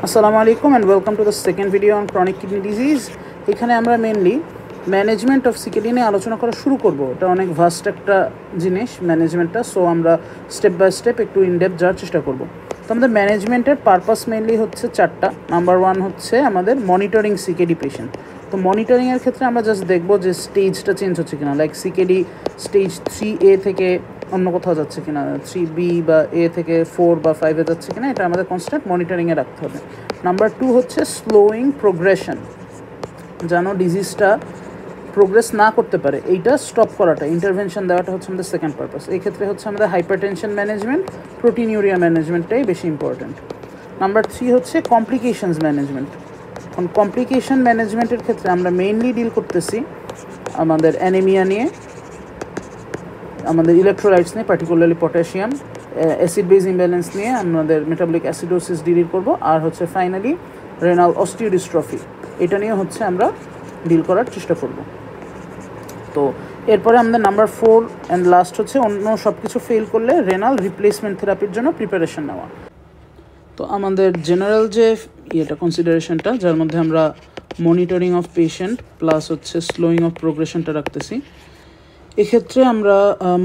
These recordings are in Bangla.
আসসালামু আলাইকুম and welcome to the second video on chronic kidney disease. এখানে আমরা মেনলি ম্যানেজমেন্ট অফ সিকেডি নিয়ে আলোচনা করা শুরু করব। এটা অনেক ভাস্ট একটা জিনিস ম্যানেজমেন্টটা, সো আমরা স্টেপ বাই স্টেপ একটু ইনডেপথ যাওয়ার চেষ্টা করব। তো আমাদের ম্যানেজমেন্টের পারপাস মেনলি হচ্ছে চারটা। নাম্বার ওয়ান হচ্ছে আমাদের মনিটরিং সিকেডি পেশেন্ট। তো মনিটরিংয়ের ক্ষেত্রে আমরা জাস্ট দেখবো যে স্টেজটা চেঞ্জ হচ্ছে কিনা, লাইক সিকেডি স্টেজ 3A থেকে অন্য কোথাও যাচ্ছে কিনা, 3B বা A থেকে 4 বা 5-এ যাচ্ছে কিনা, এটা আমাদের কনস্ট্যান্ট মনিটরিংয়ে রাখতে হবে। নাম্বার টু হচ্ছে স্লোয়িং প্রোগ্রেশন, যেন ডিজিজটা প্রোগ্রেস না করতে পারে, এইটা স্টপ করাটা, ইন্টারভেনশন দেওয়াটা হচ্ছে আমাদের সেকেন্ড পারপাস। এই ক্ষেত্রে হচ্ছে আমাদের হাইপারটেনশন ম্যানেজমেন্ট, প্রোটিনিউরিয়া ম্যানেজমেন্টটাই বেশি ইম্পর্ট্যান্ট। নাম্বার থ্রি হচ্ছে কমপ্লিকেশনস ম্যানেজমেন্ট। এখন কমপ্লিকেশন ম্যানেজমেন্টের ক্ষেত্রে আমরা মেইনলি ডিল করতেছি আমাদের অ্যানিমিয়া নিয়ে, আমাদের ইলেকট্রোলাইটস নিয়ে, particularly potassium, acid base imbalance নিয়ে আমাদের মেটাবলিক অ্যাসিডোসিস ডিল করব, আর হচ্ছে ফাইনালি রেনাল অস্টিওডিস্ট্রফি, এটা নিয়ে হচ্ছে আমরা ডিল করার চেষ্টা করব। তো এরপরে আমাদের নাম্বার 4 অ্যান্ড লাস্ট হচ্ছে অন্য সব কিছু ফেল করলে রেনাল রিপ্লেসমেন্ট থেরাপির জন্য প্রিপারেশন নেওয়া। তো আমাদের জেনারেল যে কনসিডারেশনটা, যার মধ্যে আমরা মনিটরিং অফ পেশেন্ট প্লাস হচ্ছে স্লোয়িং অফ প্রোগ্রেশনটা রাখতেছি। এক্ষেত্রে আমরা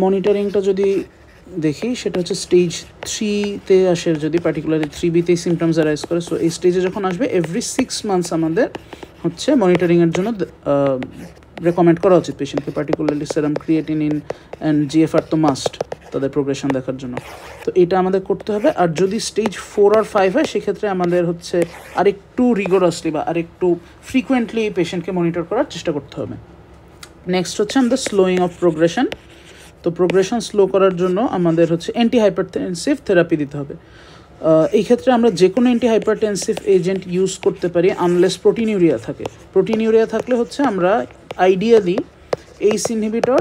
মনিটরিংটা যদি দেখি, সেটা হচ্ছে স্টেজ 3-তে আসে, যদি পার্টিকুলারলি 3B-তেই সিমটমস অ্যারাইজ করে। সো এই স্টেজে যখন আসবে এভরি 6 মান্থস আমাদের হচ্ছে মনিটরিংয়ের জন্য রেকমেন্ড করা উচিত পেশেন্টকে, particularly serum creatinine and GFR তো মাস্ট তাদের প্রোগ্রেশন দেখার জন্য। তো এটা আমাদের করতে হবে। আর যদি স্টেজ 4 আর 5 হয়, সেক্ষেত্রে আমাদের হচ্ছে আরেকটু রিগোরাসলি বা আরেকটু ফ্রিকুয়েন্টলি পেশেন্টকে মনিটর করার চেষ্টা করতে হবে। নেক্সট হচ্ছে আমাদের স্লোয়িং অফ প্রোগ্রেশন। তো প্রোগ্রেশন স্লো করার জন্য আমাদের হচ্ছে অ্যান্টি হাইপারটেনসিভ থেরাপি দিতে হবে। এই ক্ষেত্রে আমরা যে কোনো অ্যান্টি হাইপারটেনসিভ এজেন্ট ইউজ করতে পারি আনলেস প্রোটিনিউরিয়া থাকে। প্রোটিনিউরিয়া থাকলে হচ্ছে আমরা আইডিয়ালি এইস ইনহিবিটর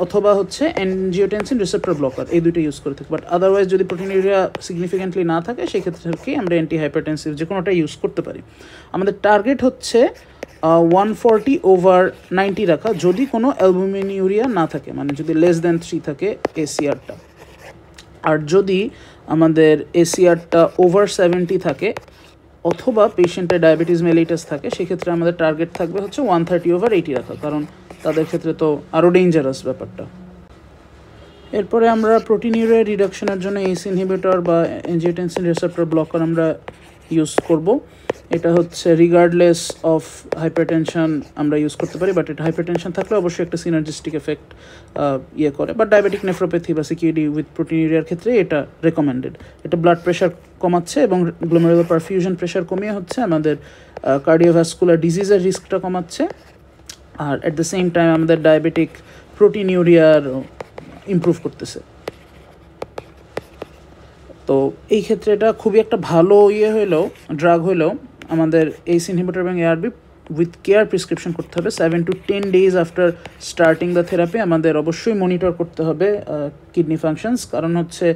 অথবা হচ্ছে অ্যানজিওটেনসিন রিসেপ্টর ব্লকার, এই দুটো ইউজ করে থাকি। বাট আদারওয়াইজ যদি প্রোটিনিউরিয়া সিগনিফিকেন্টলি না থাকে, সেক্ষেত্রে কি আমরা অ্যান্টি হাইপারটেনসিভ যে কোনোটা ইউজ করতে পারি। আমাদের টার্গেট হচ্ছে 140/90 রাখা, যদি কোনো অ্যালবুমিনিউরিয়া না থাকে, মানে যদি লেস দ্যান 3 থাকে ACRটা। আর যদি আমাদের ACRটা ওভার 70 থাকে অথবা পেশেন্টের ডায়াবেটিস মেলিটাস থাকে, সেক্ষেত্রে আমাদের টার্গেট থাকবে হচ্ছে 130/80 রাখা, কারণ তাদের ক্ষেত্রে তো আরও ডেঞ্জারাস ব্যাপারটা। এরপরে আমরা প্রোটিনিউরিয়া রিডাকশনের জন্য এইস ইনহিবিটর বা অ্যানজিওটেনসিন রিসেপ্টর ব্লকার আমরা ইউজ করব। এটা হচ্ছে রিগার্ডলেস অফ হাইপারটেনশন আমরা ইউজ করতে পারি, বাট এটা হাইপারটেনশন থাকলে অবশ্যই একটা সিনার্জিস্টিক এফেক্ট করে। বাট ডায়াবেটিক নেফ্রোপ্যাথি বা সিকিউডি উইথ প্রোটিনিউরিয়ার ক্ষেত্রে এটা রেকমেন্ডেড। এটা ব্লাড প্রেশার কমাচ্ছে এবং গ্লোমেরুলার পারফিউশন প্রেশার কমিয়ে হচ্ছে আমাদের কার্ডিওভাস্কুলার ডিজিজের রিস্কটা কমাচ্ছে, আর অ্যাট দ্য সেম টাইম আমাদের ডায়াবেটিক প্রোটিনিউরিয়ার ইমপ্রুভ করতেছে। তো এই ক্ষেত্রে এটা খুবই একটা ভালো ড্রাগ হলেও আমাদের এইস ইনহিবিটর এবং ARB উইথ কেয়ার প্রেসক্রিপশন করতে হবে। 7 to 10 days after starting the therapy আমাদের অবশ্যই মনিটর করতে হবে কিডনি ফাংশনস, কারণ হচ্ছে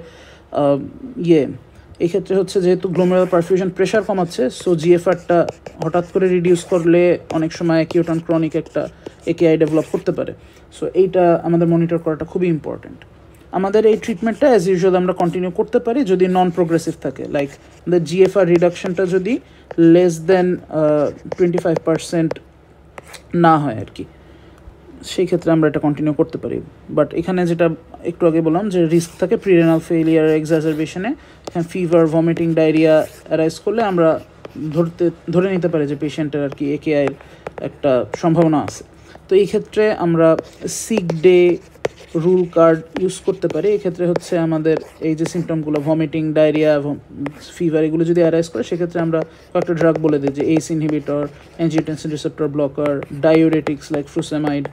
এই ক্ষেত্রে হচ্ছে যেহেতু গ্লোমেরুলার পারফিউশন প্রেশার কমাচ্ছে, সো GFRটা হঠাৎ করে রিডিউস করলে অনেক সময় অ্যাকিউট অ্যান্ড ক্রনিক একটা AKI ডেভেলপ করতে পারে। সো এইটা আমাদের মনিটর করাটা খুবই ইম্পর্ট্যান্ট। আমাদের এই ট্রিটমেন্টটা অ্যাজ ইউজুয়াল আমরা কন্টিনিউ করতে পারি যদি নন প্রোগ্রেসিভ থাকে, লাইক আমাদের GFR রিডাকশনটা যদি লেস দেন 25% না হয় আর কি, সেই ক্ষেত্রে আমরা এটা কন্টিনিউ করতে পারি। বাট এখানে যেটা একটু আগে বললাম যে রিস্ক থাকে প্রিরেনাল ফেলিয়ার, এক্সাজারবেশনে, এখানে ফিভার, ভমিটিং, ডায়রিয়া অ্যারাইজ করলে আমরা ধরে নিতে পারি যে পেশেন্টের আর কি AKI একটা সম্ভাবনা আছে। তো এই ক্ষেত্রে আমরা sick day rule card use করতে পারি। এক্ষেত্রে হচ্ছে আমাদের এই যে সিমটমগুলো ভমিটিং, ডায়রিয়া, ফিভার, এগুলো যদি অ্যারাইজ করে, সেক্ষেত্রে আমরা কয়েকটা ড্রাগ বলে দিই, যে ACE inhibitor, angiotensin receptor blocker, diuretics like frusemide,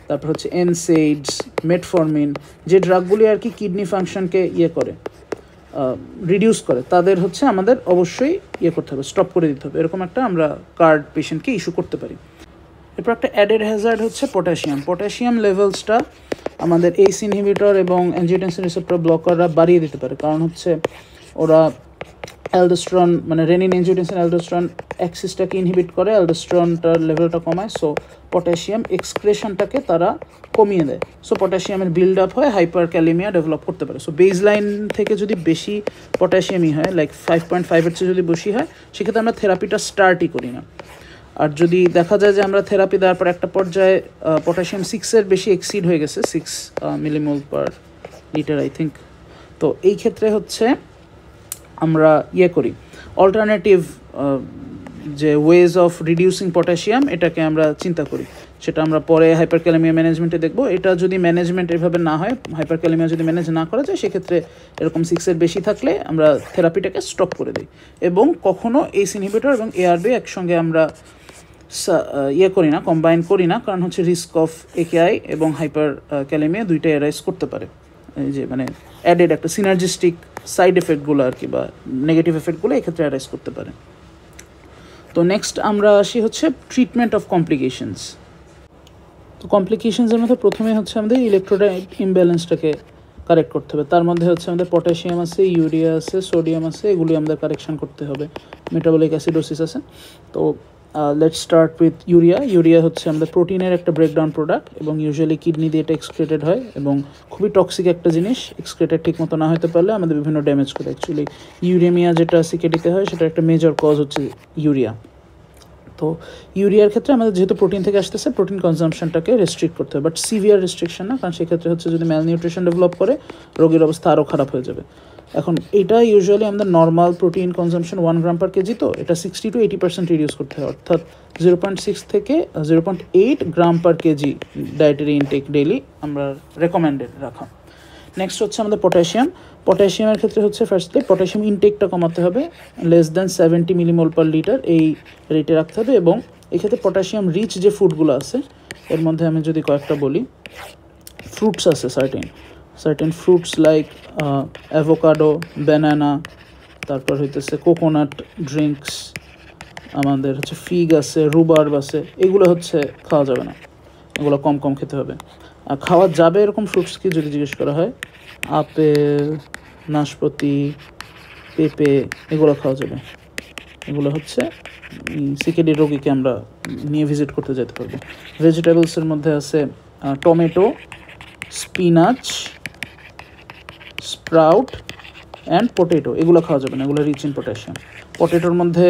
তারপর হচ্ছে NSAIDs, মেটফরমিন, যে ড্রাগগুলি আর কি কিডনি ফাংশনকে করে রিডিউস করে, তাদের হচ্ছে আমাদের অবশ্যই করতে হবে, স্টপ করে দিতে হবে। এরকম একটা আমরা কার্ড পেশেন্টকে ইস্যু করতে পারি। এরপর একটা অ্যাডেড হ্যাজার্ড হচ্ছে পটাশিয়াম লেভেলসটা আমাদের এইস ইনহিবিটর এবং অ্যানজিওটেনসিন রিসেপ্টর ব্লকাররা বাড়িয়ে দিতে পারে, কারণ হচ্ছে ওরা অ্যালডোস্টেরন মানে রেনিন এনজিওটেনসিন অ্যালডোস্টেরন অ্যাক্সিসটাকে ইনহিবিট করে, অ্যালডোস্টেরনটার লেভেলটা কমায়, সো পটাশিয়াম এক্সক্রেশনটাকে তারা কমিয়ে দেয়, সো পটাশিয়ামের বিল্ড আপ হয়, হাইপার ক্যালিমিয়া ডেভেলপ করতে পারে। সো বেজ লাইন থেকে যদি বেশি পটাশিয়ামই হয়, লাইক 5.5 চেয়ে যদি বেশি হয়, সেক্ষেত্রে আমরা থেরাপিটা স্টার্টই করি না। আর যদি দেখা যায় যে আমরা থেরাপি দেওয়ার পর একটা পর্যায়ে পটাশিয়াম 6-এর বেশি এক্সিড হয়ে গেছে, 6 millimole per litre I think, তো এই ক্ষেত্রে হচ্ছে আমরা করি অল্টারনেটিভ যে ওয়েজ অফ রিডিউসিং পটাশিয়াম, এটাকে আমরা চিন্তা করি, সেটা আমরা পরে হাইপারক্যালেমিয়া ম্যানেজমেন্টে দেখব। এটা যদি ম্যানেজমেন্ট এভাবে না হয়, হাইপারক্যালেমিয়া যদি ম্যানেজ না করা যায়, সেক্ষেত্রে এরকম 6-এর বেশি থাকলে আমরা থেরাপিটাকে স্টপ করে দিই, এবং কখনও ACE ইনহিবিটর এবং ARB একসঙ্গে আমরা করি না, কম্বাইন করি না, কারণ হচ্ছে রিস্ক অফ AKI এবং হাইপার ক্যালেমিয়া দুইটাই অ্যারাইজ করতে পারে, এই যে মানে অ্যাডেড একটা সিনার্জিস্টিক সাইড এফেক্টগুলো আর কি, বা নেগেটিভ এফেক্টগুলো এক্ষেত্রে অ্যারাইজ করতে পারে। তো নেক্সট আমরা আসি হচ্ছে ট্রিটমেন্ট অফ কমপ্লিকেশনস। তো কমপ্লিকেশনসের মধ্যে প্রথমে হচ্ছে আমাদের ইলেকট্রোলাইট ইমব্যালেন্সটাকে কারেক্ট করতে হবে। তার মধ্যে হচ্ছে আমাদের পটাশিয়াম আছে, ইউরিয়া আছে, সোডিয়াম আছে, এগুলি আমাদের কারেকশন করতে হবে। মেটাবলিক অ্যাসিডোসিস আছে। তো let's start with urea. Urea হচ্ছে আমাদের প্রোটিনের একটা ব্রেকডাউন প্রোডাক্ট, এবং ইউজুয়ালি কিডনি দিয়ে এটা এক্সক্রেটেড হয়, এবং খুবই টক্সিক একটা জিনিস। এক্সক্রেটেড ঠিক মতো না হতে পারলে আমাদের বিভিন্ন ড্যামেজ করে। অ্যাকচুয়ালি ইউরেমিয়া যেটা সিকেডিতে হয়, সেটা একটা মেজর কজ হচ্ছে ইউরিয়া। তো ইউরিয়ার ক্ষেত্রে আমাদের যেহেতু প্রোটিন থেকে আসতেছে, প্রোটিন কনজাম্পশনটাকে রেস্ট্রিক্ট করতে হবে, বাট সিভিয়ার রেস্ট্রিকশন না, কারণ সেক্ষেত্রে হচ্ছে যদি ম্যালনিউট্রিশন ডেভেলপ করে, রোগীর অবস্থা আরও খারাপ হয়ে যাবে। এখন এটা ইউজুয়ালি আমাদের নর্মাল প্রোটিন কনজাম্পশন 1 গ্রাম পার কেজি, তো এটা 60 to 80% রিডিউস করতে হয়, অর্থাৎ 0.6 থেকে 0.8 গ্রাম পার কেজি ডায়েটারি ইনটেক ডেইলি আমরা রেকমেন্ডেড রাখা। নেক্সট হচ্ছে আমাদের পটাশিয়াম। পটাশিয়ামের ক্ষেত্রে হচ্ছে ফার্স্টলি পটাশিয়াম ইনটেকটা কমাতে হবে, less than 70 millimole per litre এই রেটে রাখতে হবে। এবং এক্ষেত্রে পটাশিয়াম রিচ যে ফুডগুলো আছে, এর মধ্যে আমি যদি কয়েকটা বলি, ফ্রুটস আছে certain fruits like avocado, banana, তারপর হইতেছে কোকোনাট ড্রিঙ্কস, আমাদের হচ্ছে ফিগ আছে, রুবার্ব আছে, এগুলো হচ্ছে খাওয়া যাবে না, এগুলো কম কম খেতে হবে। আর খাওয়া যাবে এরকম ফ্রুটস কি যদি জিজ্ঞেস করা হয়, আপেল, নাশপাতি, পেঁপে, এগুলো খাওয়া যাবে। এগুলো হচ্ছে সিকেডি রোগীকে আমরা নিয়ে ভিজিট করতে যেতে পারবো। ভেজিটেবলসের মধ্যে আছে tomato, spinach, sprout and potato, এগুলো খাওয়া যাবে না, এগুলো রিচ ইন পটাশিয়াম। পটেটোর মধ্যে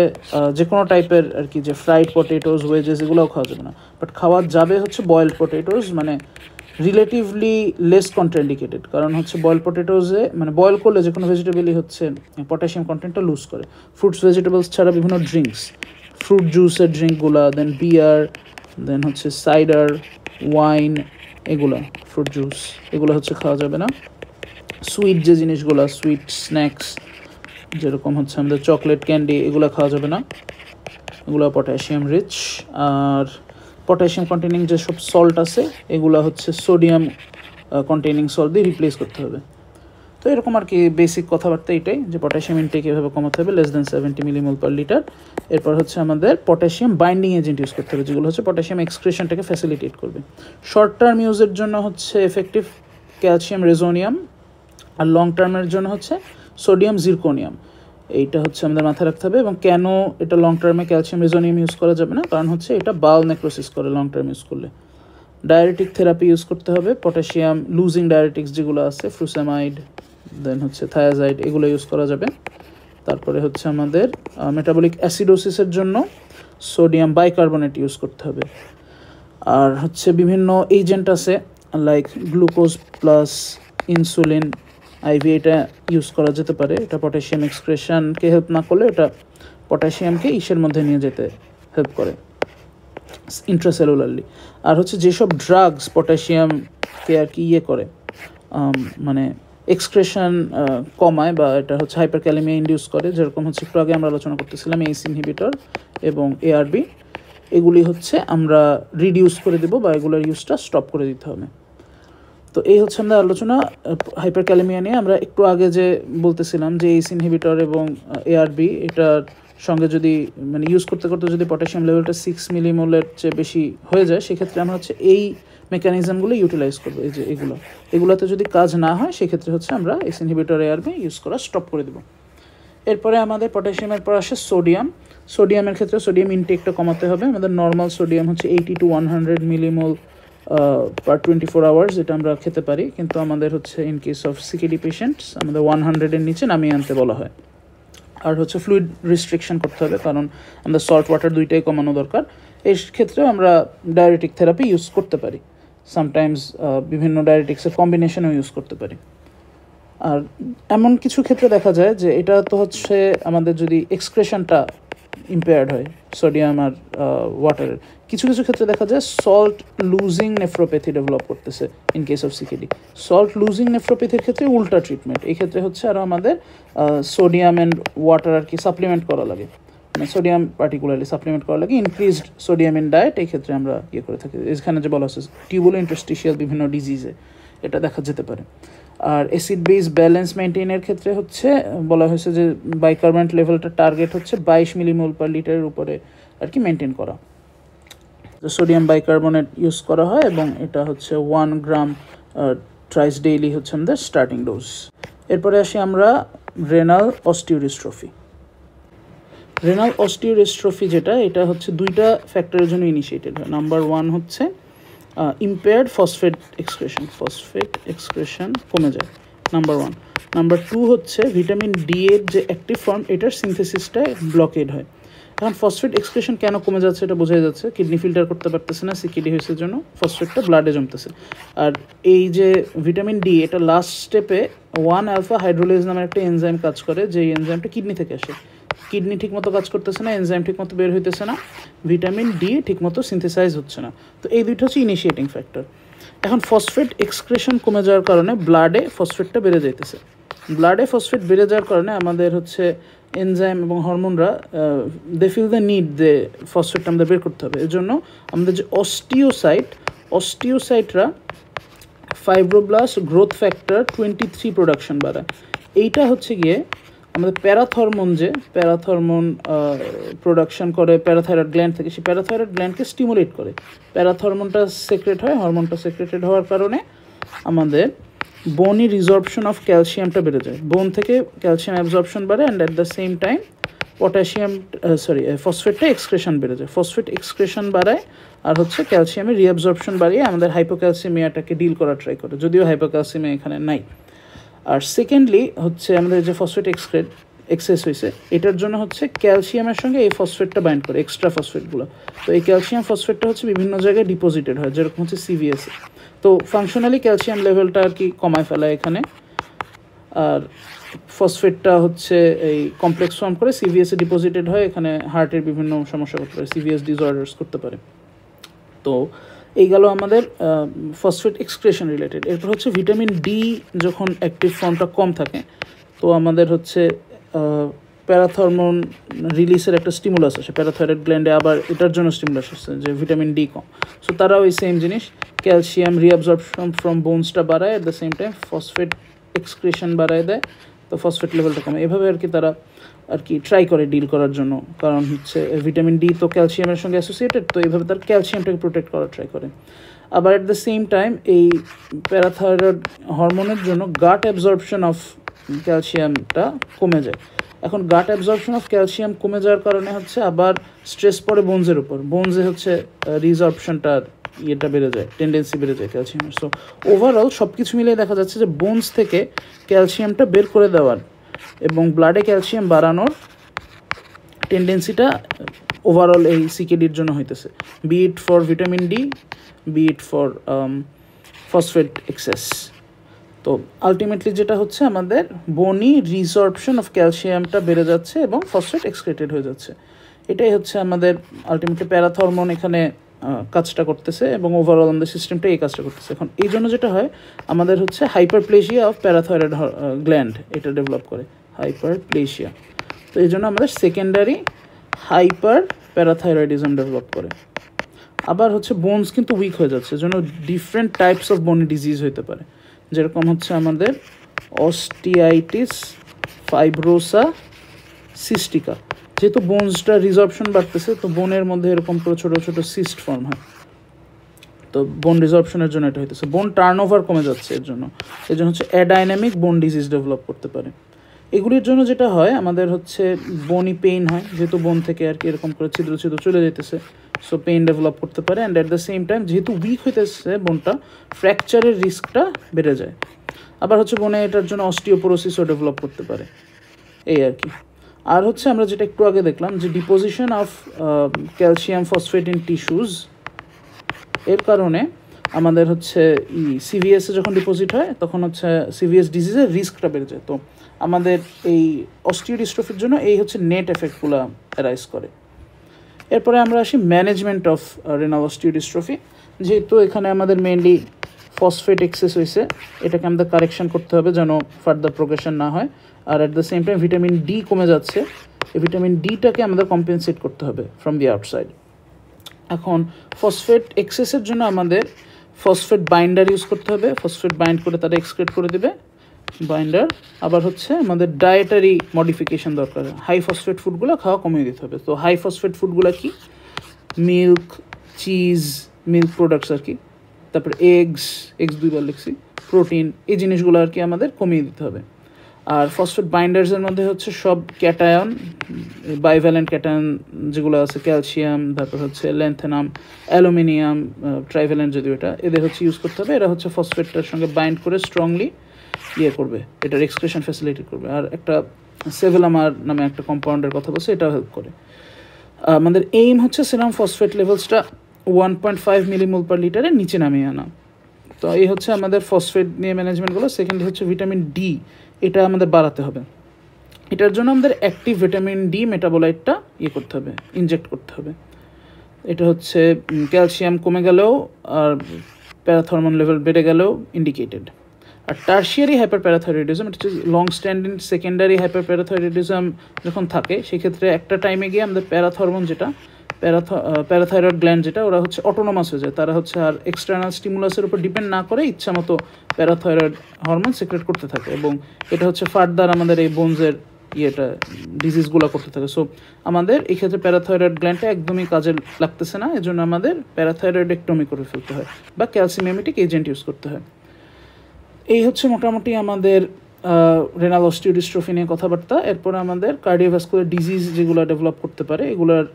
যে কোনো টাইপের আর কি, যে ফ্রাইড পটেটোস, ওয়েজেস, এগুলোও খাওয়া যাবে না, বাট খাওয়া যাবে হচ্ছে বয়েলড পটেটোস, মানে রিলেটিভলি লেস কন্ট্রাইন্ডিকেটেড, কারণ হচ্ছে বয়েল পটেটোজে মানে বয়েল করলে যে কোনো ভেজিটেবলই হচ্ছে পটাশিয়াম কন্টেন্টটা লুজ করে। ফ্রুটস ভেজিটেবলস ছাড়া বিভিন্ন ড্রিঙ্কস, ফ্রুট জুসের ড্রিঙ্কগুলো, দেন বিয়ার, দেন হচ্ছে সাইডার, ওয়াইন, এগুলো ফ্রুট জুস, এগুলো হচ্ছে খাওয়া যাবে না। সুইট যে জিনিসগুলো, সুইট স্ন্যাক্স যেরকম হচ্ছে আমাদের চকলেট, ক্যান্ডি, এগুলো খাওয়া যাবে না, এগুলো পটাশিয়াম রিচ। আর পটাশিয়াম কন্টেনিং যেসব সল্ট আছে, এগুলো হচ্ছে সোডিয়াম কন্টেনিং সল্ট দিয়ে রিপ্লেস করতে হবে। তো এরকম আর কি বেসিক কথাবার্তা এটাই, যে পটাশিয়াম ইনটেক এভাবে কমাতে হবে, less than 70 millimole per litre. এরপর হচ্ছে আমাদের পটাশিয়াম বাইন্ডিং এজেন্ট ইউজ করতে হবে, যেগুলো হচ্ছে পটাশিয়াম এক্সক্রেশনটাকে ফ্যাসিলিটেট করবে। শর্ট টার্ম ইউজের জন্য হচ্ছে এফেক্টিভ ক্যালসিয়াম রেজোনিয়াম, আর লং টার্মের জন্য হচ্ছে সোডিয়াম জিরকোনিয়াম। এইটা হচ্ছে আমাদের মাথায় রাখতে হবে। এবং কেন এটা লং টার্মে ক্যালসিয়াম রেজোনিয়াম ইউজ করা যাবে না, কারণ হচ্ছে এটা বাউল নেক্রোসিস করে লং টার্ম ইউজ করলে। ডায়ারেটিক থেরাপি ইউজ করতে হবে, পটাশিয়াম লুজিং ডায়ারেটিক্স যেগুলো আছে, ফ্রুসেমাইড, দেন হচ্ছে থায়াজাইড, এগুলো ইউজ করা যাবে। তারপরে হচ্ছে আমাদের মেটাবলিক অ্যাসিডোসিসের জন্য সোডিয়াম বাইকার্বনেট ইউজ করতে হবে। আর হচ্ছে বিভিন্ন এজেন্ট আছে like glucose plus insulin, IV, এটা ইউজ করা যেতে পারে। এটা পটাশিয়াম এক্সক্রেশনকে হেল্প না করলে এটা পটাশিয়ামকে ইসের মধ্যে নিয়ে যেতে হেল্প করে ইন্ট্রাসেলুলারলি। আর হচ্ছে যেসব ড্রাগস পটাশিয়ামকে আর কি করে মানে এক্সক্রেশন কমায়, বা এটা হচ্ছে হাইপারক্যালেমিয়া ইন্ডিউস করে, যেরকম হচ্ছে একটু আগে আমরা আলোচনা করতেছিলাম ACE ইনহিবিটর এবং ARB, এগুলি হচ্ছে আমরা রিডিউস করে দেবো, বা এগুলোর ইউজটা স্টপ করে দিতে হবে। তো এই হচ্ছে আমরা আলোচনা হাইপারক্যালেমিয়া নিয়ে। আমরা একটু আগে যে বলতেছিলাম যে ACE ইনহিবিটর এবং ARB এটার সঙ্গে যদি মানে ইউজ করতে করতে যদি পটাশিয়াম লেভেলটা 6 মিলিমোলের চেয়ে বেশি হয়ে যায়, সেক্ষেত্রে আমরা হচ্ছে এই মেকানিজমগুলো ইউটিলাইজ করবো। এই যে এগুলোতে যদি কাজ না হয়, সেক্ষেত্রে হচ্ছে আমরা ACE ইনহিবিটর ARB ইউজ করা স্টপ করে দেবো। এরপরে আমাদের পটাশিয়ামের পর আসে সোডিয়াম। সোডিয়ামের ক্ষেত্রে সোডিয়াম ইনটেকটা কমাতে হবে। আমাদের নর্মাল সোডিয়াম হচ্ছে 80 to 100 মিলিমোল পার 24 আওয়ার্স, যেটা আমরা খেতে পারি, কিন্তু আমাদের হচ্ছে in case of CKD patients আমাদের 100-এর নিচে নামিয়ে আনতে বলা হয়। আর হচ্ছে ফ্লুইড রিস্ট্রিকশন করতে হবে, কারণ আমাদের সল্ট ওয়াটার দুইটাই কমানো দরকার। এই ক্ষেত্রেও আমরা ডায়ারেটিক থেরাপি ইউজ করতে পারি, সামটাইমস বিভিন্ন ডায়ারেটিক্সের কম্বিনেশনও ইউজ করতে পারি। আর এমন কিছু ক্ষেত্রে দেখা যায় যে এটা তো হচ্ছে আমাদের যদি এক্সক্রেশনটা ইম্পেয়ার্ড হয় সোডিয়াম আর ওয়াটারের, কিছু কিছু ক্ষেত্রে দেখা যায় সল্ট লুজিং নেফ্রোপ্যাথি ডেভেলপ করতেছে in case of CKD. Salt losing নেফ্রোপ্যাথির ক্ষেত্রে উল্টা ট্রিটমেন্ট, এই ক্ষেত্রে হচ্ছে আরও আমাদের সোডিয়াম অ্যান্ড ওয়াটার আর কি সাপ্লিমেন্ট করা লাগে, মানে সোডিয়াম পার্টিকুলারলি সাপ্লিমেন্ট করা লাগে, ইনক্রিজড সোডিয়াম ইন ডায়েট। এই ক্ষেত্রে আমরা ইয়ে করে থাকি, এখানে যে বলা হচ্ছে টিউবুলো ইন্টারস্টিশিয়াল বিভিন্ন ডিজিজে এটা দেখা যেতে পারে। আর অ্যাসিড বেস ব্যালেন্স মেনটেনের ক্ষেত্রে হচ্ছে বলা হয়েছে যে বাইকার্বনেট লেভেলটা টার্গেট হচ্ছে 22 মিলিমোল পার লিটারের উপরে আর কি মেনটেন করা। তো সোডিয়াম বাইকার্বনেট ইউজ করা হয় এবং এটা হচ্ছে 1 গ্রাম ট্রাইস ডেইলি হচ্ছে আমাদের স্টার্টিং ডোজ। এরপরে আসি আমরা রেনাল অস্টিওডিস্ট্রফি। রেনাল অস্টিওডিস্ট্রফি যেটা, এটা হচ্ছে দুইটা ফ্যাক্টরের জন্য ইনিশিয়েটেড হয়। নাম্বার 1 হচ্ছে ইম্পেয়ার্ড ফসফেট এক্সক্রেশন কমে যায়, নাম্বার 1। নাম্বার 2 হচ্ছে ভিটামিন ডি এর যে অ্যাক্টিভ ফর্ম এটার সিনথেসিসটা ব্লকেড হয়। এখন ফসফেট এক্সক্রেশন কেন কমে যাচ্ছে এটা বোঝাই যাচ্ছে, কিডনি ফিল্টার করতে পারতেছে না, সিকিডি হয়েছে জন্য ফসফেটটা ব্লাডে জমতেছে। আর এই যে ভিটামিন ডি এটা লাস্ট স্টেপে 1 আলফা হাইড্রোলেজ নামের একটা এনজাইম কাজ করে, যে এনজাইমটা কিডনি থেকে আসে। কিডনি ঠিকমতো কাজ করতেছে না, এনজাইম ঠিকমতো বের হইতেছে না, ভিটামিন ডি ঠিকমতো সিনথেসাইজ হচ্ছে না। তো এই দুইটা হচ্ছে ইনিশিয়েটিং ফ্যাক্টর। এখন ফসফেট এক্সক্রেশন কমে যাওয়ার কারণে ব্লাডে ফসফেটটা বেড়ে যাইতেছে। ব্লাডে ফসফেট বেড়ে যাওয়ার কারণে আমাদের হচ্ছে এনজাইম এবং হরমোনরা দে ফিল দ্য নিড যে ফসফেটটা আমাদের বের করতে হবে। এর জন্য আমাদের যে অস্টিওসাইটরা ফাইব্রোব্লাস্ট গ্রোথ ফ্যাক্টর 23 প্রোডাকশন বাড়ায়। এইটা হচ্ছে গিয়ে আমাদের প্যারাথরমোন প্রোডাকশন করে প্যারাথাইরয়েড গ্ল্যান্ড থেকে, সেই প্যারাথাইরয়েড গ্ল্যান্ডকে স্টিমুলেট করে, প্যারাথরমোনটা সেক্রেট হয়, হরমোনটা সেক্রেটেড হওয়ার কারণে আমাদের বোনি রিজর্পশন অফ ক্যালসিয়ামটা বেড়ে যায়, বোন থেকে ক্যালসিয়াম অ্যাবজর্পশন বাড়ে, and at the same time ফসফেটটা এক্সক্রেশন বেড়ে যায়। ফসফেট এক্সক্রেশন বাড়ায় আর হচ্ছে ক্যালসিয়ামের রিঅ্যাবজর্পশন বাড়িয়ে আমাদের হাইপোক্যালসিমিয়াটাকে ডিল করার ট্রাই করে, যদিও হাইপোক্যালসিমিয়া এখানে নাই। আর সেকেন্ডলি হচ্ছে আমাদের যে ফসফেট এক্সেস হয়েছে এটার জন্য হচ্ছে ক্যালসিয়ামের সঙ্গে এই ফসফেটটা বাইন্ড করে, এক্সট্রা ফসফেটগুলো। তো এই ক্যালসিয়াম ফসফেটটা হচ্ছে বিভিন্ন জায়গায় ডিপোজিটেড হয়, যেরকম হচ্ছে সিভিএসে। তো ফাংশনালি ক্যালসিয়াম লেভেলটা আর কি কমায় ফেলায় এখানে, আর ফসফেটটা হচ্ছে এই কমপ্লেক্স ফর্ম করে সিভিএসে ডিপোজিটেড হয়, এখানে হার্টের বিভিন্ন সমস্যা করতে পারে, সিভিএস ডিসঅর্ডার্স করতে পারে। তো এই গেল আমাদের ফসফেট এক্সক্রেশন রিলেটেড। এরপর হচ্ছে ভিটামিন ডি যখন অ্যাক্টিভ ফর্মটা কম থাকে, তো আমাদের হচ্ছে প্যারাথরমোন রিলিজের একটা স্টিমুলাস আসে প্যারাথাইরয়েড গ্ল্যান্ডে, আবার এটার জন্য স্টিমুলাস আসছে যে ভিটামিন ডি কম। সো তারাও ওই সেম জিনিস, ক্যালসিয়াম রিঅ্যাবজর্পশন ফ্রম বোনসটা বাড়ায়, at the same time phosphate excretion বাড়ায় দেয়, তো ফসফেট লেভেলটা কমে। এভাবে আর কি তারা আর কি ট্রাই করে ডিল করার জন্য, কারণ হচ্ছে ভিটামিন ডি তো ক্যালসিয়ামের সঙ্গে অ্যাসোসিয়েটেড, তো এইভাবে তার ক্যালসিয়ামটাকে প্রোটেক্ট করার ট্রাই করে। আবার অ্যাট দ্য সেম টাইম এই প্যারাথাইরয়েড হরমোনের জন্য গাট অ্যাবজর্পশন অফ ক্যালসিয়ামটা কমে যায়। এখন গাট অ্যাবজর্পশন অফ ক্যালসিয়াম কমে যাওয়ার কারণে হচ্ছে আবার স্ট্রেস পড়ে বোনসের উপর, বোনসে হচ্ছে রিজর্পশনটার ইয়েটা বেড়ে যায়, টেন্ডেন্সি বেড়ে যায় ক্যালসিয়ামের। সো ওভারঅল সব কিছু মিলিয়ে দেখা যাচ্ছে যে বোনস থেকে ক্যালসিয়ামটা বের করে দেওয়ার এবং ব্লাডে ক্যালসিয়াম বাড়ানোর টেন্ডেন্সিটা ওভারঅল এই সিকেডির জন্য হইতেছে, B it for vitamin D, B it for phosphate excess. তো আলটিমেটলি যেটা হচ্ছে আমাদের বনি রিজর্পশন অফ ক্যালসিয়ামটা বেড়ে যাচ্ছে এবং ফসফেট এক্সক্রেটেড হয়ে যাচ্ছে। এটাই হচ্ছে আমাদের আলটিমেটলি প্যারাথরমোন এখানে কাজটা করতেছে এবং ওভারঅল আমাদের সিস্টেমটা এই কাজটা করতেছে। এখন এই জন্য যেটা হয় আমাদের হচ্ছে হাইপারপ্লেজিয়া অফ প্যারাথাইরয়েড গ্ল্যান্ড এটা ডেভেলপ করে, হাইপারপ্লেজিয়া। তো এই জন্য আমাদের সেকেন্ডারি হাইপার প্যারাথাইরয়েডিজম ডেভেলপ করে। আবার হচ্ছে বোনস কিন্তু উইক হয়ে যাচ্ছে, জন্য different types of bony disease হতে পারে, যেরকম হচ্ছে আমাদের অস্টিয়াইটিস ফাইব্রোসা সিস্টিকা। যেহেতু বোনসটা রিজর্পশন বাড়তেছে, তো বোনের মধ্যে এরকম করে ছোটো ছোটো সিস্ট ফর্ম হয়, তো বোন রিজর্পশনের জন্য এটা হইতেছে। বোন টার্ন ওভার কমে যাচ্ছে এর জন্য হচ্ছে অ্যাডাইনামিক বোন ডিজিজ ডেভেলপ করতে পারে। এগুলির জন্য যেটা হয় আমাদের হচ্ছে বোনই পেইন হয়, যেহেতু বোন থেকে আর কি এরকম করে ছিদ্র ছিদ্র চলে যেতেছে, সো পেইন ডেভেলপ করতে পারে। And at the same time যেহেতু উইক হইতেছে বোনটা, ফ্র্যাকচারের রিস্কটা বেড়ে যায়। আবার হচ্ছে বোনে এটার জন্য অস্টিওপোরোসিসও ডেভেলপ করতে পারে, এই আর কি। আর হচ্ছে আমরা যেটা একটু আগে দেখলাম যে deposition of calcium phosphate in tissues, এর কারণে আমাদের হচ্ছে সিভিএসে যখন ডিপোজিট হয় তখন হচ্ছে সিভিএস ডিজিজের রিস্কটা বেড়ে যায়। তো আমাদের এই অস্টিওডিস্ট্রফির জন্য এই হচ্ছে নেট এফেক্টগুলো অ্যারাইজ করে। এরপরে আমরা আসি ম্যানেজমেন্ট অফ রেনাল অস্টিওডিস্ট্রফি। যেহেতু এখানে আমাদের মেইনলি ফসফেট এক্সেস হয়েছে, এটাকে আমাদের কারেকশন করতে হবে যেন ফার্দার প্রোগ্রেশন না হয়। আর at the same time vitamin D কমে যাচ্ছে, এই ভিটামিন ডিটাকে আমাদের কম্পেনসেট করতে হবে ফ্রম দি আউটসাইড। এখন ফসফেট এক্সেসের জন্য আমাদের ফসফেট বাইন্ডার ইউজ করতে হবে, ফসফেট বাইন্ড করে তারা এক্সক্রেট করে দেবে বাইন্ডার। আবার হচ্ছে আমাদের ডায়েটারি মডিফিকেশন দরকার, হাই ফসফেট ফুডগুলো খাওয়া কমিয়ে দিতে হবে। তো হাই ফসফেট ফুডগুলো কি? মিল্ক, চিজ, মিল্ক প্রোডাক্টস আর কি, তারপরে এগস 2বার লিখছি, প্রোটিন, এই জিনিসগুলো আর কি আমাদের কমিয়ে দিতে হবে। আর ফসফেট বাইন্ডার্সের মধ্যে হচ্ছে সব ক্যাটায়ন, বাইভ্যালেন্ট ক্যাটায়ন যেগুলো আছে, ক্যালসিয়াম, তারপর হচ্ছে ল্যান্থেনাম, অ্যালুমিনিয়াম, ট্রাইভ্যালেন্ট যদিও এটা, এদের হচ্ছে ইউজ করতে হবে। এরা হচ্ছে ফসফেটটার সঙ্গে বাইন্ড করে স্ট্রংলি করবে, এটার এক্সক্রেশন ফ্যাসিলিটি করবে। আর একটা সেভেলামার নামে একটা কম্পাউন্ডের কথা বলছে, এটাও হেল্প করে। আমাদের এইম হচ্ছে সেরাম ফসফেট লেভেলসটা 1.5 মিলিমোল পার লিটারের নিচে নামিয়ে আনা। তো এই হচ্ছে আমাদের ফসফেট নিয়ে ম্যানেজমেন্টগুলো। সেকেন্ডলি হচ্ছে ভিটামিন ডি, এটা আমাদের বাড়াতে হবে। এটার জন্য আমাদের অ্যাক্টিভ ভিটামিন ডি মেটাবোলাইটটা করতে হবে, ইনজেক্ট করতে হবে। এটা হচ্ছে ক্যালসিয়াম কমে গেলেও আর প্যারাথরমোন লেভেল বেড়ে গেলেও ইন্ডিকেটেড। আর টার্শিয়ারি হাইপারপ্যারাথাইরয়েডিজম, এটা হচ্ছে লং স্ট্যান্ডিং সেকেন্ডারি হাইপারপ্যারাথাইরয়েডিজম যখন থাকে, সেক্ষেত্রে একটা টাইমে গিয়ে আমাদের প্যারাথরমোন যেটা প্যারাথাইরয়েড গ্ল্যান্ড যেটা, ওরা হচ্ছে অটোনোমাস হয়ে যায়, তারা হচ্ছে আর এক্সটার্নাল স্টিমুলাসের উপর ডিপেন্ড না করে ইচ্ছা মতো প্যারাথাইরয়েড হরমোন সিক্রেট করতে থাকে, এবং এটা হচ্ছে ফার্দার আমাদের এই বোনসের ডিজিজগুলো করতে থাকে। সো আমাদের এই ক্ষেত্রে প্যারাথাইরয়েড গ্ল্যান্ডটা একদমই কাজে লাগতেছে না, এজন্য আমাদের প্যারাথাইরয়েডেক্টমি করে ফেলতে হয় বা ক্যালসিয়ামেমিটিক এজেন্ট ইউজ করতে হয়। এই হচ্ছে মোটামুটি আমাদের রেনাল অস্টিওডিস্ট্রফি নিয়ে কথাবার্তা। এরপরে আমাদের কার্ডিওভাস্কুলার ডিজিজ যেগুলো ডেভেলপ করতে পারে, এগুলোর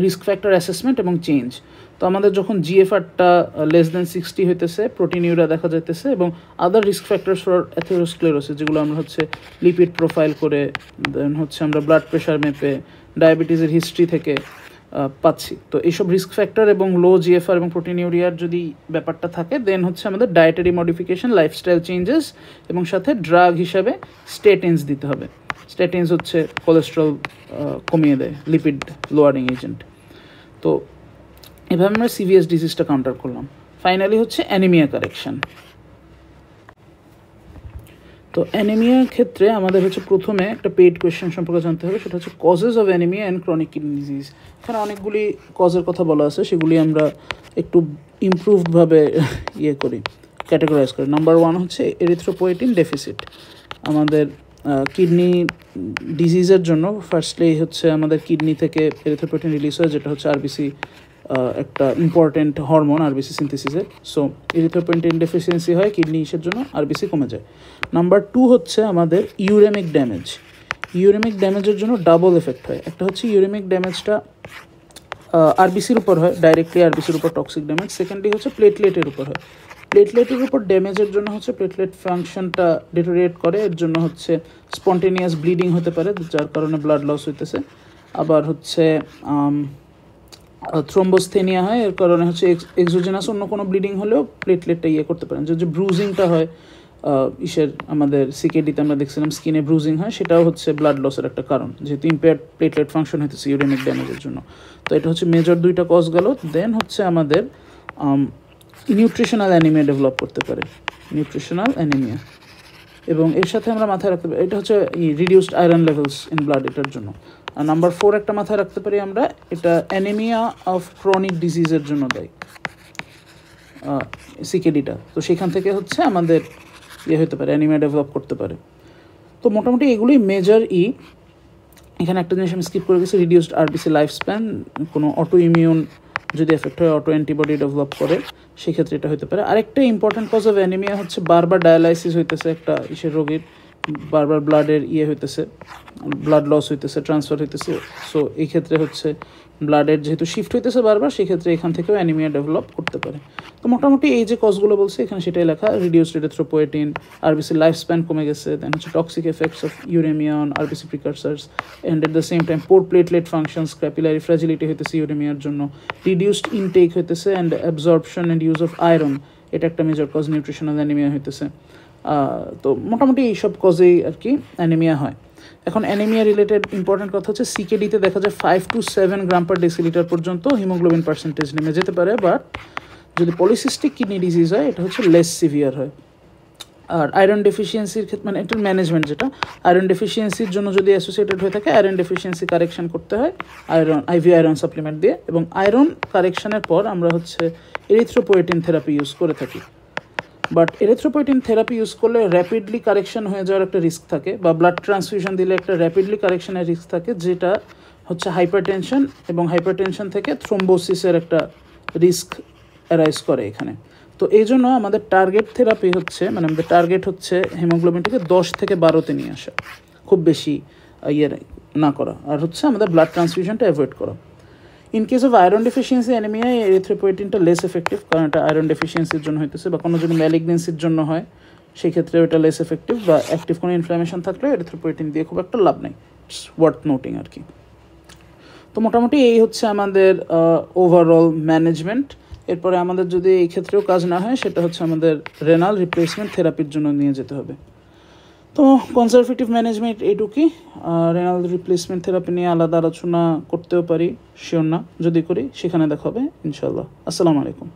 রিস্ক ফ্যাক্টর অ্যাসেসমেন্ট এবং চেঞ্জ। তো আমাদের যখন জিএফআরটা <60 হইতেছে, প্রোটিনিউরা দেখা যাইতেছে, এবং আদার রিস্ক ফ্যাক্টরস ফর অ্যাথেরোস্ক্লেরোসিস, যেগুলো আমরা হচ্ছে লিপিড প্রোফাইল করে, দেন হচ্ছে আমরা ব্লাড প্রেশার মেপে, ডায়াবেটিসের হিস্ট্রি থেকে পাচ্ছি। তো এইসব রিস্ক ফ্যাক্টর এবং লো জিএফআর এবং প্রোটিনিউরিয়ার যদি ব্যাপারটা থাকে, দেন হচ্ছে আমাদের ডায়েটারি মডিফিকেশন, লাইফস্টাইল চেঞ্জেস, এবং সাথে ড্রাগ হিসাবে স্টেটিনস দিতে হবে। স্টেটিনস হচ্ছে কোলেস্ট্রল কমিয়ে দেয়, লিপিড লোয়ারিং এজেন্ট। তো এভাবে আমরা সিভিএস ডিজিজটা কাউন্টার করলাম। ফাইনালি হচ্ছে অ্যানিমিয়া কারেকশন। তো অ্যানিমিয়ার ক্ষেত্রে আমাদের হচ্ছে প্রথমে একটা পেইড কোয়েশ্চেন সম্পর্কে জানতে হবে, সেটা হচ্ছে causes of anaemia and chronic kidney disease. এখানে অনেকগুলি কজের কথা বলা আছে, সেগুলি আমরা একটু ইমপ্রুভডভাবে করি, ক্যাটাগরাইজ করি। নাম্বার 1 হচ্ছে এরিথ্রোপোয়েটিন ডেফিসিট। আমাদের কিডনি ডিজিজের জন্য ফার্স্টলি হচ্ছে আমাদের কিডনি থেকে এরিথ্রোপোয়েটিন রিলিজ হয়, যেটা হচ্ছে আরবিসি একটা ইম্পর্টেন্ট হরমোন আরবিসি সিনথেসিসের। সো এরিথ্রোপোয়েটিন ডেফিসিয়েন্সি হয় কিডনি ইসের জন্য, আরবিসি কমে যায়। নাম্বার 2 হচ্ছে আমাদের ইউরেমিক ড্যামেজ। ইউরেমিক ড্যামেজের জন্য ডাবল এফেক্ট হয়। একটা হচ্ছে ইউরেমিক ড্যামেজটা আরবিসির উপর হয়, ডাইরেক্টলি আরবিসির উপর টক্সিক ড্যামেজ। সেকেন্ডলি হচ্ছে প্লেটলেটের উপর হয়। প্লেটলেটের উপর ড্যামেজের জন্য হচ্ছে প্লেটলেট ফাংশনটা ডিটোরিয়েট করে, এর জন্য হচ্ছে স্পন্টেনিয়াস ব্লিডিং হতে পারে, যার কারণে ব্লাড লস হইতেছে। আবার হচ্ছে থ্রোম্বোস্থেনিয়া হয়, এর কারণে হচ্ছে এক্সোজেনাস অন্য কোনো ব্লিডিং হলেও প্লেটলেটটা করতে পারেন। যে ব্রুজিংটা হয় আমাদের সিকেডিতে আমরা দেখছিলাম স্কিনে ব্রুজিং হয়, সেটাও হচ্ছে ব্লাড লসের একটা কারণ, যেহেতু ইম্পেয়ার্ড প্লেটলেট ফাংশন হইতেছে ইউরেমিক ড্যামেজের জন্য। তো এটা হচ্ছে মেজর 2টা কজ গেল। দেন হচ্ছে আমাদের নিউট্রিশনাল অ্যানিমিয়া ডেভেলপ করতে পারে, নিউট্রিশনাল অ্যানিমিয়া। এবং এর সাথে আমরা মাথায় রাখতে পারি, এটা হচ্ছে reduced iron levels in blood, এটার জন্য। আর নাম্বার 4 একটা মাথায় রাখতে পারি আমরা, এটা অ্যানিমিয়া অফ ক্রনিক ডিজিজের জন্য দায়ী, সিকেডিটা। তো সেখান থেকে হচ্ছে আমাদের হতে পারে, অ্যানিমিয়া ডেভেলপ করতে পারে। তো মোটামুটি এগুলোই মেজর এখানে একটা জিনিস আমি স্কিপ করে গেছি, রিডিউসড আরবিসি লাইফ স্প্যান। কোনো অটো ইমিউন যদি এফেক্ট হয়, অটো অ্যান্টিবডি ডেভেলপ করে, সেক্ষেত্রে এটা হতে পারে। আরেকটা ইম্পর্টেন্ট কজ অফ অ্যানিমিয়া হচ্ছে বারবার ডায়ালাইসিস হইতেছে একটা রোগীর, বারবার ব্লাডের হইতেছে, ব্লাড লস হইতেছে, ট্রান্সফার হইতেছে। সো এই ক্ষেত্রে হচ্ছে ব্লাডের যেহেতু শিফট হইতেছে বারবার, সেক্ষেত্রে এখান থেকেও অ্যানিমিয়া ডেভেলপ করতে পারে। তো মোটামুটি এই যে কজগুলো বলছে এখানে সেটাই লেখা, reduced erythropoietin, RBC life span কমে গেছে, দেন হচ্ছে toxic effects of uraemia on RBC precursors, and at the same time poor platelet functions, capillary fragility হইতেছে ইউরেমিয়ার জন্য, রিডিউসড ইনটেক হইতেছে, and absorption and use of iron, এটা একটা মেজর কজ নিউট্রিশনাল অ্যানিমিয়া হইতেছে। তো মোটামুটি এইসব কজেই আর কি অ্যানিমিয়া হয়। এখন অ্যানিমিয়া রিলেটেড ইম্পর্টেন্ট কথা হচ্ছে সিকেডিতে দেখা যায় 5 to 7 গ্রাম পার ডেসিলিটার পর্যন্ত হিমোগ্লোবিন পার্সেন্টেজ নেমে যেতে পারে, বাট যদি পলিসিস্টিক কিডনি ডিজিজ হয় এটা হচ্ছে লেস সিভিয়ার হয়। আর আয়রন ডেফিসিয়েন্সির ক্ষেত্রে মানে এটার ম্যানেজমেন্ট যেটা, আয়রন ডেফিসিয়েন্সির জন্য যদি অ্যাসোসিয়েটেড হয়ে থাকে আয়রন ডেফিসিয়েন্সি কারেকশন করতে হয় আইভি আয়রন সাপ্লিমেন্ট দিয়ে, এবং আয়রন কারেকশনের পর আমরা হচ্ছে এরিথ্রোপোয়েটিন থেরাপি ইউজ করে থাকি। বাট এরিথ্রোপোয়েটিন থেরাপি ইউজ করলে র্যাপিডলি কারেকশন হয়ে যাওয়ার একটা রিস্ক থাকে, বা ব্লাড ট্রান্সফিউশন দিলে একটা র্যাপিডলি কারেকশনের রিস্ক থাকে, যেটা হচ্ছে হাইপারটেনশন, এবং হাইপারটেনশন থেকে থ্রোম্বোসিসের একটা রিস্ক অ্যারাইজ করে এখানে। তো এই জন্য আমাদের টার্গেট থেরাপি হচ্ছে, মানে আমাদের টার্গেট হচ্ছে হিমোগ্লোবিনটাকে 10 থেকে 12-তে নিয়ে আসা, খুব বেশি না করা, আর হচ্ছে আমাদের ব্লাড ট্রান্সফিউশনটা অ্যাভয়েড করা। In case of iron deficiency anaemia এরিথ্রোপোয়েটিনটা লেস এফেক্টিভ, কারণ এটা আয়রন ডেফিসিয়েন্সির জন্য হইতেছে, বা কোনো যদি ম্যালিগনেন্সির জন্য হয় সেই ক্ষেত্রে ওটা লেস এফেক্টিভ, বা অ্যাক্টিভ কোনো ইনফ্লামেশন থাকলে এরিথ্রোপোয়েটিন দিয়ে খুব একটা লাভ নেই, ইটস ওয়ার্থ নোটিং আর কি। তো মোটামুটি এই হচ্ছে আমাদের ওভারঅল ম্যানেজমেন্ট। এরপরে আমাদের যদি এই ক্ষেত্রেও কাজ না হয়, সেটা হচ্ছে আমাদের রেনাল রিপ্লেসমেন্ট থেরাপির জন্য নিয়ে যেতে হবে। তো কনজারভেটিভ ম্যানেজমেন্ট এইটুকুই। রেনাল রিপ্লেসমেন্ট থেরাপি নিয়ে আলাদা আলোচনা করতেও পারি, শিওর না, যদি করি সেখানে দেখা হবে ইনশাল্লাহ। আসসালামু আলাইকুম।